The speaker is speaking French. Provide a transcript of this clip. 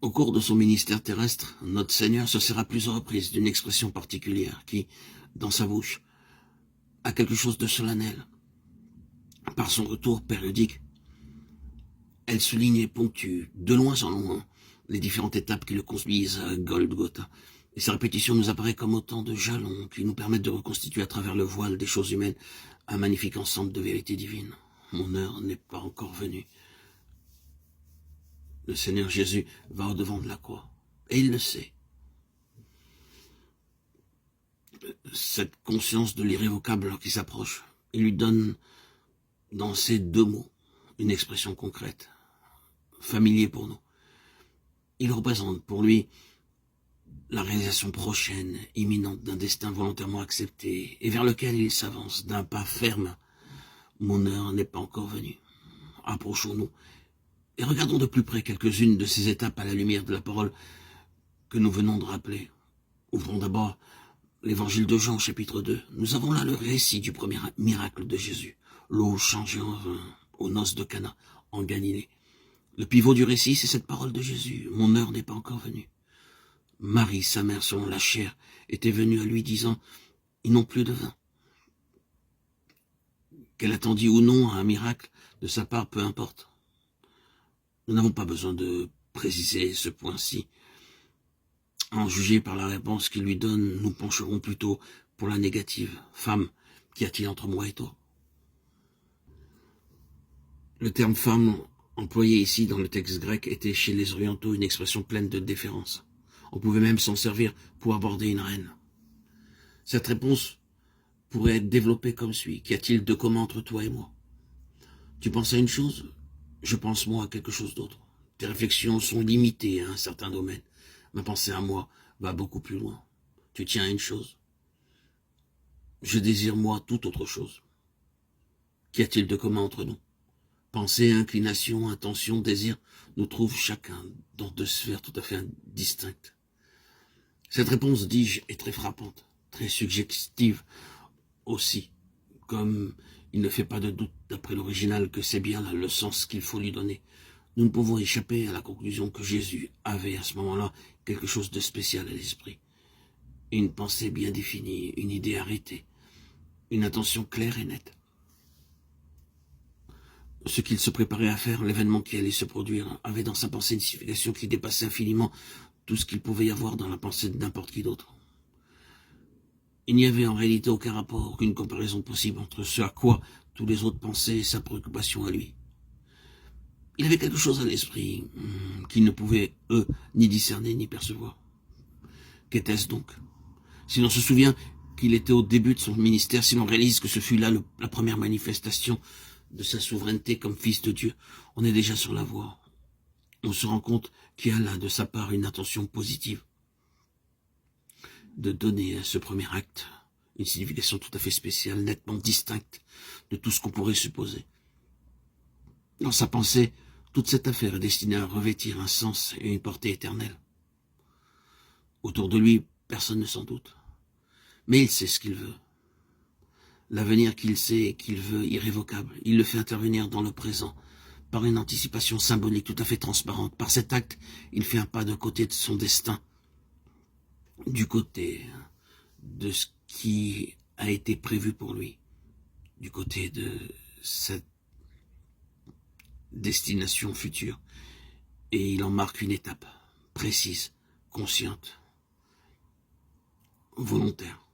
Au cours de son ministère terrestre, notre Seigneur se sert à plusieurs reprises d'une expression particulière qui, dans sa bouche, a quelque chose de solennel. Par son retour périodique, elle souligne et ponctue, de loin en loin, les différentes étapes qui le conduisent à Golgotha. Et sa répétition nous apparaît comme autant de jalons qui nous permettent de reconstituer à travers le voile des choses humaines un magnifique ensemble de vérités divines. Mon heure n'est pas encore venue. Le Seigneur Jésus va au-devant de la croix. Et il le sait. Cette conscience de l'irrévocable qui s'approche, il lui donne, dans ces deux mots, une expression concrète, familier pour nous. Il représente pour lui la réalisation prochaine, imminente d'un destin volontairement accepté et vers lequel il s'avance d'un pas ferme. Mon heure n'est pas encore venue. Approchons-nous et regardons de plus près quelques-unes de ces étapes à la lumière de la parole que nous venons de rappeler. Ouvrons d'abord l'évangile de Jean, chapitre 2. Nous avons là le récit du premier miracle de Jésus, l'eau changée en vin aux noces de Cana, en Galilée. Le pivot du récit, c'est cette parole de Jésus. Mon heure n'est pas encore venue. Marie, sa mère, selon la chair, était venue à lui disant, ils n'ont plus de vin. Qu'elle attendit ou non à un miracle de sa part, peu importe. Nous n'avons pas besoin de préciser ce point-ci. À en juger par la réponse qu'il lui donne, nous pencherons plutôt pour la négative. Femme, qu'y a-t-il entre moi et toi? Le terme femme, employé ici dans le texte grec, était chez les orientaux une expression pleine de déférence. On pouvait même s'en servir pour aborder une reine. Cette réponse pourrait être développée comme suit. Qu'y a-t-il de commun entre toi et moi? Tu penses à une chose? Je pense moi à quelque chose d'autre. Tes réflexions sont limitées à un certain domaine. Ma pensée à moi va beaucoup plus loin. Tu tiens à une chose. Je désire moi toute autre chose. Qu'y a-t-il de commun entre nous? Pensée, inclination, intention, désir, nous trouvent chacun dans deux sphères tout à fait distinctes. Cette réponse, dis-je, est très frappante, très suggestive aussi, comme il ne fait pas de doute d'après l'original que c'est bien là le sens qu'il faut lui donner. Nous ne pouvons échapper à la conclusion que Jésus avait à ce moment-là quelque chose de spécial à l'esprit. Une pensée bien définie, une idée arrêtée, une intention claire et nette. Ce qu'il se préparait à faire, l'événement qui allait se produire, avait dans sa pensée une signification qui dépassait infiniment tout ce qu'il pouvait y avoir dans la pensée de n'importe qui d'autre. Il n'y avait en réalité aucun rapport, aucune comparaison possible entre ce à quoi tous les autres pensaient et sa préoccupation à lui. Il avait quelque chose à l'esprit qu'ils ne pouvaient, eux, ni discerner ni percevoir. Qu'était-ce donc? Si l'on se souvient qu'il était au début de son ministère, si l'on réalise que ce fut là la première manifestation de sa souveraineté comme fils de Dieu, on est déjà sur la voie. On se rend compte qu'il y a là de sa part une intention positive de donner à ce premier acte une signification tout à fait spéciale, nettement distincte de tout ce qu'on pourrait supposer. Dans sa pensée, toute cette affaire est destinée à revêtir un sens et une portée éternelle. Autour de lui, personne ne s'en doute. Mais il sait ce qu'il veut. L'avenir qu'il sait et qu'il veut irrévocable, il le fait intervenir dans le présent, par une anticipation symbolique tout à fait transparente. Par cet acte, il fait un pas de côté de son destin, du côté de ce qui a été prévu pour lui, du côté de cette destination future. Et il en marque une étape précise, consciente, volontaire.